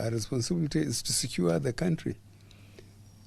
Our responsibility is to secure the country.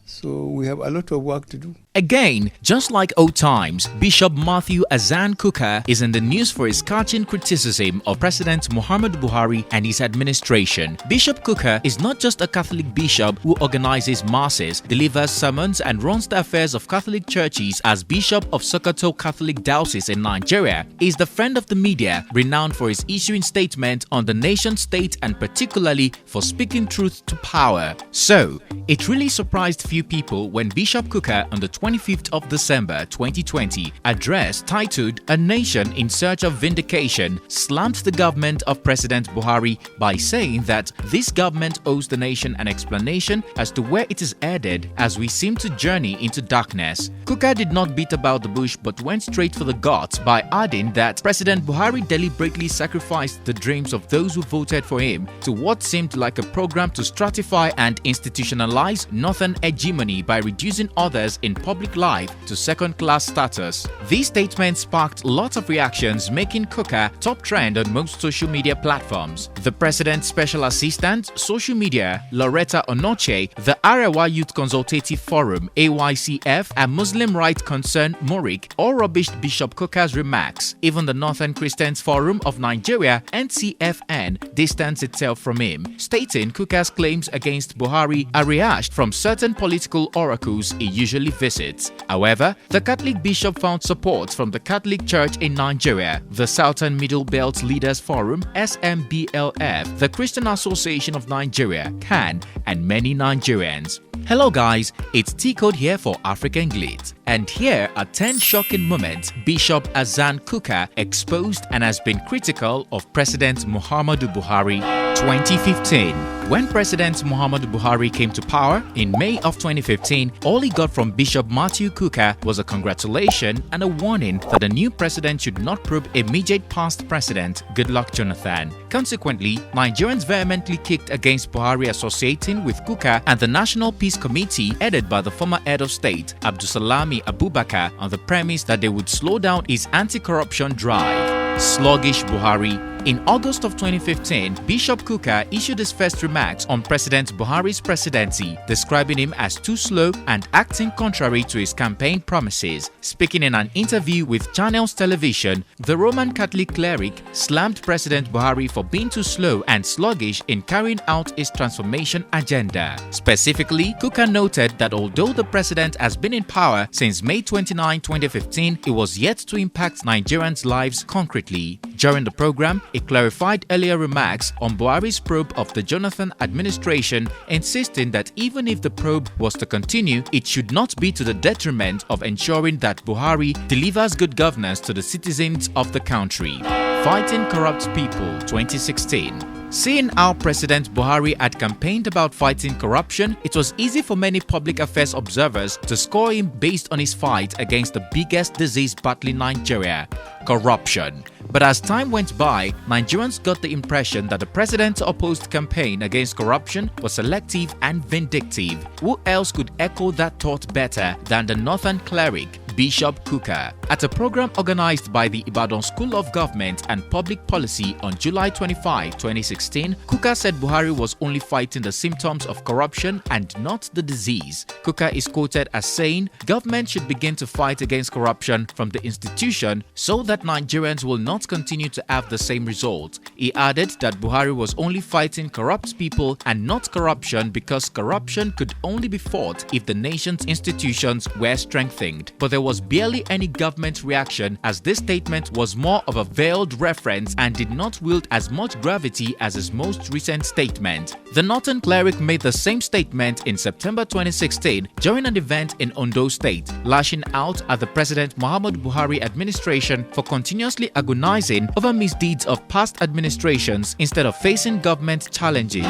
So we have a lot of work to do. Again, just like old times, Bishop Matthew Azan Kukah is in the news for his scorching criticism of President Muhammadu Buhari and his administration. Bishop Kukah is not just a Catholic bishop who organizes masses, delivers sermons and runs the affairs of Catholic churches as Bishop of Sokoto Catholic Diocese in Nigeria. He is the friend of the media, renowned for his issuing statements on the nation state and particularly for speaking truth to power. So, it really surprised few people when Bishop Kukah on the 25th of December 2020 address titled "A Nation in Search of Vindication" slammed the government of President Buhari by saying that this government owes the nation an explanation as to where it is headed as we seem to journey into darkness. Kukah did not beat about the bush but went straight for the guts by adding that President Buhari deliberately sacrificed the dreams of those who voted for him to what seemed like a program to stratify and institutionalize northern hegemony by reducing others in public life to second-class status. These statements sparked lots of reactions, making Kukah top trend on most social media platforms. The President's Special Assistant, Social Media, Loretta Onoche, the Arewa Youth Consultative Forum, AYCF, and Muslim Rights Concern, MORIC, all rubbished Bishop Kukah's remarks. Even the Northern Christians Forum of Nigeria, NCFN, distanced itself from him, stating Kukah's claims against Buhari are rehashed from certain political oracles he usually visits. However, the Catholic bishop found support from the Catholic Church in Nigeria, the Southern Middle Belt Leaders Forum, SMBLF, the Christian Association of Nigeria, CAN, and many Nigerians. Hello guys, it's Tcode here for African Glitz, and here are 10 shocking moments Bishop Azan Kukah exposed and has been critical of President Muhammadu Buhari. 2015. When President Muhammadu Buhari came to power in May of 2015, all he got from Bishop Matthew Kukah was a congratulation and a warning that the new president should not probe immediate past president Goodluck Jonathan. Consequently, Nigerians vehemently kicked against Buhari associating with Kukah and the National Peace Committee headed by the former head of state Abdulsalami Abubakar on the premise that they would slow down his anti-corruption drive. Sluggish Buhari. In August of 2015, Bishop Kukah issued his first remarks on President Buhari's presidency, describing him as too slow and acting contrary to his campaign promises. Speaking in an interview with Channels Television, the Roman Catholic cleric slammed President Buhari for being too slow and sluggish in carrying out his transformation agenda. Specifically, Kukah noted that although the president has been in power since May 29, 2015, he was yet to impact Nigerians' lives concretely. During the program, he clarified earlier remarks on Buhari's probe of the Jonathan administration, insisting that even if the probe was to continue, it should not be to the detriment of ensuring that Buhari delivers good governance to the citizens of the country. Fighting corrupt people 2016. Seeing how President Buhari had campaigned about fighting corruption, it was easy for many public affairs observers to score him based on his fight against the biggest disease battling Nigeria: corruption. But as time went by, Nigerians got the impression that the president's opposed campaign against corruption was selective and vindictive. Who else could echo that thought better than the northern cleric, Bishop Kukah? At a program organized by the Ibadan School of Government and Public Policy on July 25, 2016, Kukah said Buhari was only fighting the symptoms of corruption and not the disease. Kukah is quoted as saying, "Government should begin to fight against corruption from the institution so that Nigerians will not continue to have the same result." He added that Buhari was only fighting corrupt people and not corruption because corruption could only be fought if the nation's institutions were strengthened. But there was barely any government reaction, as this statement was more of a veiled reference and did not wield as much gravity as his most recent statement. The northern cleric made the same statement in September 2016 during an event in Ondo State, lashing out at the President Muhammadu Buhari administration for continuously agonizing over misdeeds of past administrations instead of facing government challenges.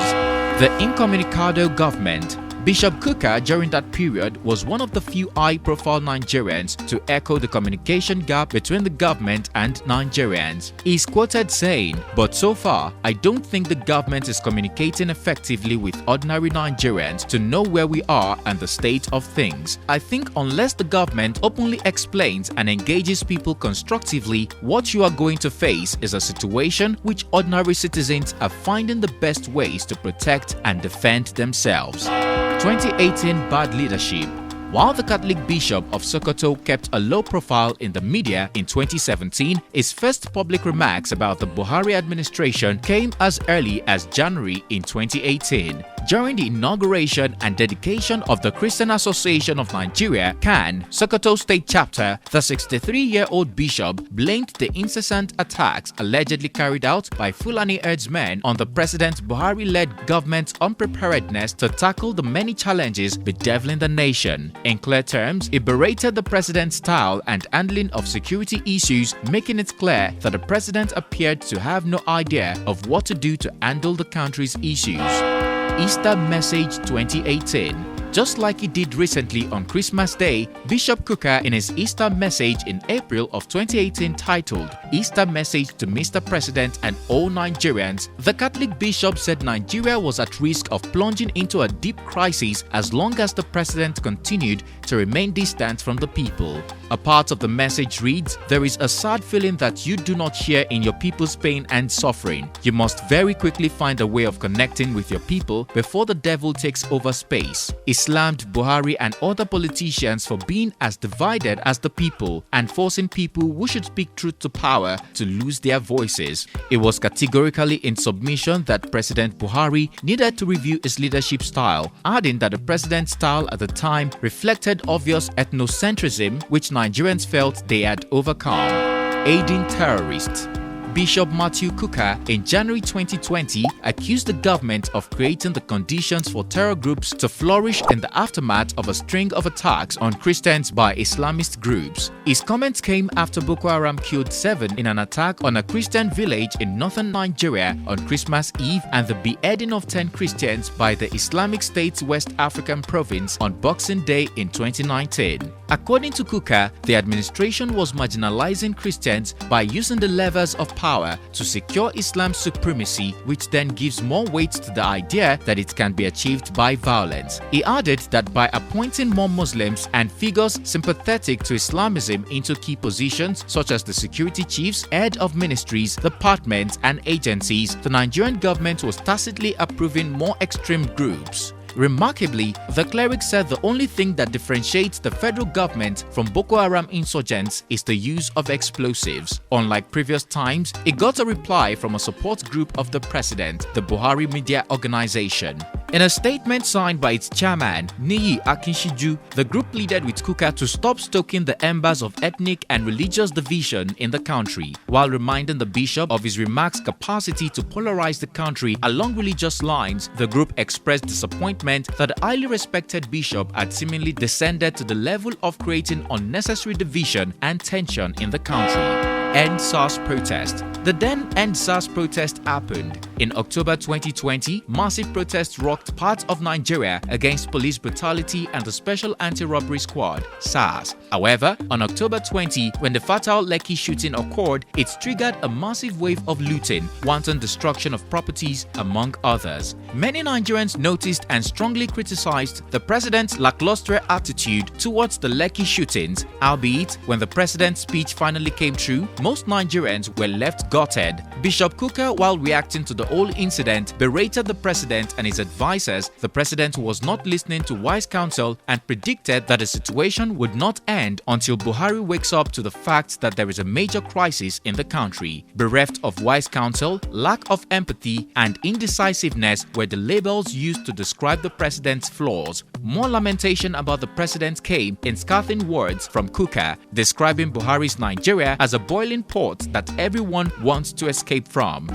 The incommunicado government. Bishop Kukah during that period was one of the few high-profile Nigerians to echo the communication gap between the government and Nigerians. He is quoted saying, "But so far, I don't think the government is communicating effectively with ordinary Nigerians to know where we are and the state of things. I think unless the government openly explains and engages people constructively, what you are going to face is a situation which ordinary citizens are finding the best ways to protect and defend themselves." 2018 bad leadership. While the Catholic Bishop of Sokoto kept a low profile in the media in 2017, his first public remarks about the Buhari administration came as early as January in 2018. During the inauguration and dedication of the Christian Association of Nigeria (CAN) Sokoto State Chapter, the 63-year-old bishop blamed the incessant attacks allegedly carried out by Fulani herdsmen on the President Buhari-led government's unpreparedness to tackle the many challenges bedeviling the nation. In clear terms, he berated the president's style and handling of security issues, making it clear that the president appeared to have no idea of what to do to handle the country's issues. Easter Message 2018. Just like he did recently on Christmas Day, Bishop Kukah in his Easter message in April of 2018 titled "Easter Message to Mr. President and All Nigerians," the Catholic bishop said Nigeria was at risk of plunging into a deep crisis as long as the president continued to remain distant from the people. A part of the message reads, "There is a sad feeling that you do not share in your people's pain and suffering. You must very quickly find a way of connecting with your people before the devil takes over space." He slammed Buhari and other politicians for being as divided as the people and forcing people who should speak truth to power to lose their voices. It was categorically in submission that President Buhari needed to review his leadership style, adding that the president's style at the time reflected obvious ethnocentrism which Nigerians felt they had overcome. Aiding terrorists. Bishop Matthew Kukah in January 2020 accused the government of creating the conditions for terror groups to flourish in the aftermath of a string of attacks on Christians by Islamist groups. His comments came after Boko Haram killed 7 in an attack on a Christian village in northern Nigeria on Christmas Eve and the beheading of 10 Christians by the Islamic State's West African province on Boxing Day in 2019. According to Kukah, the administration was marginalizing Christians by using the levers of power to secure Islam's supremacy, which then gives more weight to the idea that it can be achieved by violence. He added that by appointing more Muslims and figures sympathetic to Islamism into key positions such as the security chiefs, head of ministries, departments and agencies, the Nigerian government was tacitly approving more extreme groups. Remarkably, the cleric said the only thing that differentiates the federal government from Boko Haram insurgents is the use of explosives. Unlike previous times, it got a reply from a support group of the president, the Buhari Media Organization. In a statement signed by its chairman, Niyi Akinshiju, the group pleaded with Kukah to stop stoking the embers of ethnic and religious division in the country, while reminding the bishop of his remarks' capacity to polarize the country along religious lines. The group expressed disappointment that the highly respected bishop had seemingly descended to the level of creating unnecessary division and tension in the country. End Sars Protest. The then End Sars Protest happened. In October 2020, massive protests rocked parts of Nigeria against police brutality and the Special Anti-Robbery Squad, SARS. However, on October 20, when the fatal Lekki shooting occurred, it triggered a massive wave of looting, wanton destruction of properties, among others. Many Nigerians noticed and strongly criticized the president's lackluster attitude towards the Lekki shootings, albeit when the president's speech finally came true, most Nigerians were left gutted. Bishop Kukah, while reacting to the whole incident, berated the president and his advisors. The president was not listening to wise counsel and predicted that the situation would not end until Buhari wakes up to the fact that there is a major crisis in the country. Bereft of wise counsel, lack of empathy, and indecisiveness were the labels used to describe the president's flaws. More lamentation about the president came in scathing words from Kukah, describing Buhari's Nigeria as a boiling pot that everyone wants to escape from.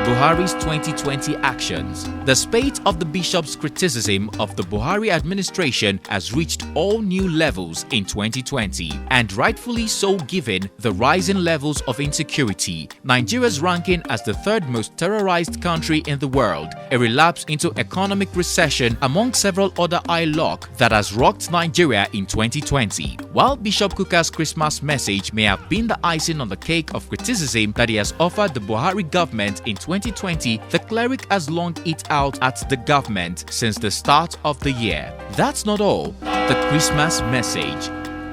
Buhari's 2020 actions. The spate of the bishop's criticism of the Buhari administration has reached all new levels in 2020, and rightfully so given the rising levels of insecurity, Nigeria's ranking as the third most terrorized country in the world, a relapse into economic recession among several other ILOC that has rocked Nigeria in 2020. While Bishop Kukah's Christmas message may have been the icing on the cake of criticism that he has offered the Buhari government in 2020, the cleric has long eat out at the government since the start of the year. That's not all. The Christmas message.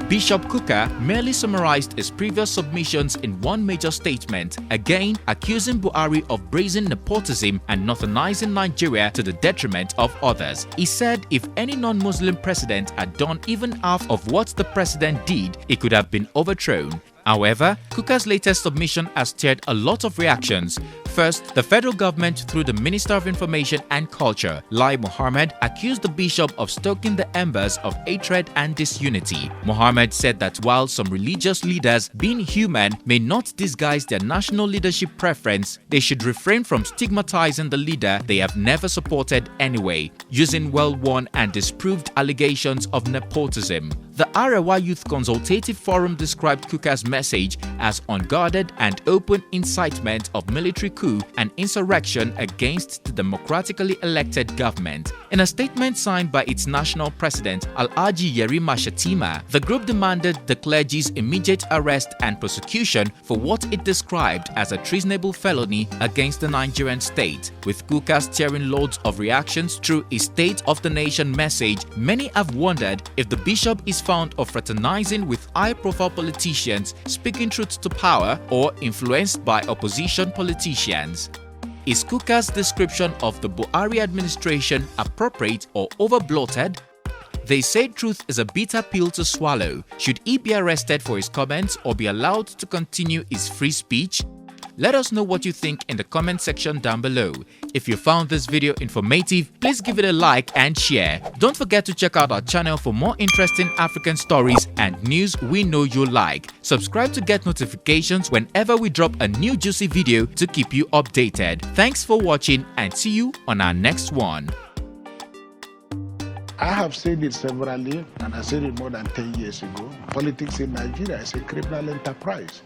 Bishop Kukah merely summarized his previous submissions in one major statement, again accusing Buhari of brazen nepotism and northernizing Nigeria to the detriment of others. He said if any non-Muslim president had done even half of what the president did, he could have been overthrown. However, Kukah's latest submission has stirred a lot of reactions. First, the federal government through the Minister of Information and Culture, Lai Mohammed, accused the bishop of stoking the embers of hatred and disunity. Mohammed said that while some religious leaders, being human, may not disguise their national leadership preference, they should refrain from stigmatizing the leader they have never supported anyway, using well-worn and disproved allegations of nepotism. The Arewa Youth Consultative Forum described Kukah's message as unguarded and open incitement of military coup and insurrection against the democratically elected government. In a statement signed by its national president, Alhaji Yerima Shatima, the group demanded the clergy's immediate arrest and prosecution for what it described as a treasonable felony against the Nigerian state. With Kukah stirring loads of reactions through his State of the Nation message, many have wondered if the bishop is found of fraternizing with high-profile politicians, speaking truth to power, or influenced by opposition politicians. Is Kukah's description of the Buhari administration appropriate or over-bloated? They say truth is a bitter pill to swallow. Should he be arrested for his comments or be allowed to continue his free speech? Let us know what you think in the comment section down below. If you found this video informative, please give it a like and share. Don't forget to check out our channel for more interesting African stories and news we know you like. Subscribe to get notifications whenever we drop a new juicy video to keep you updated. Thanks for watching and see you on our next one. I have said it severally, and I said it more than 10 years ago. Politics in Nigeria is a criminal enterprise.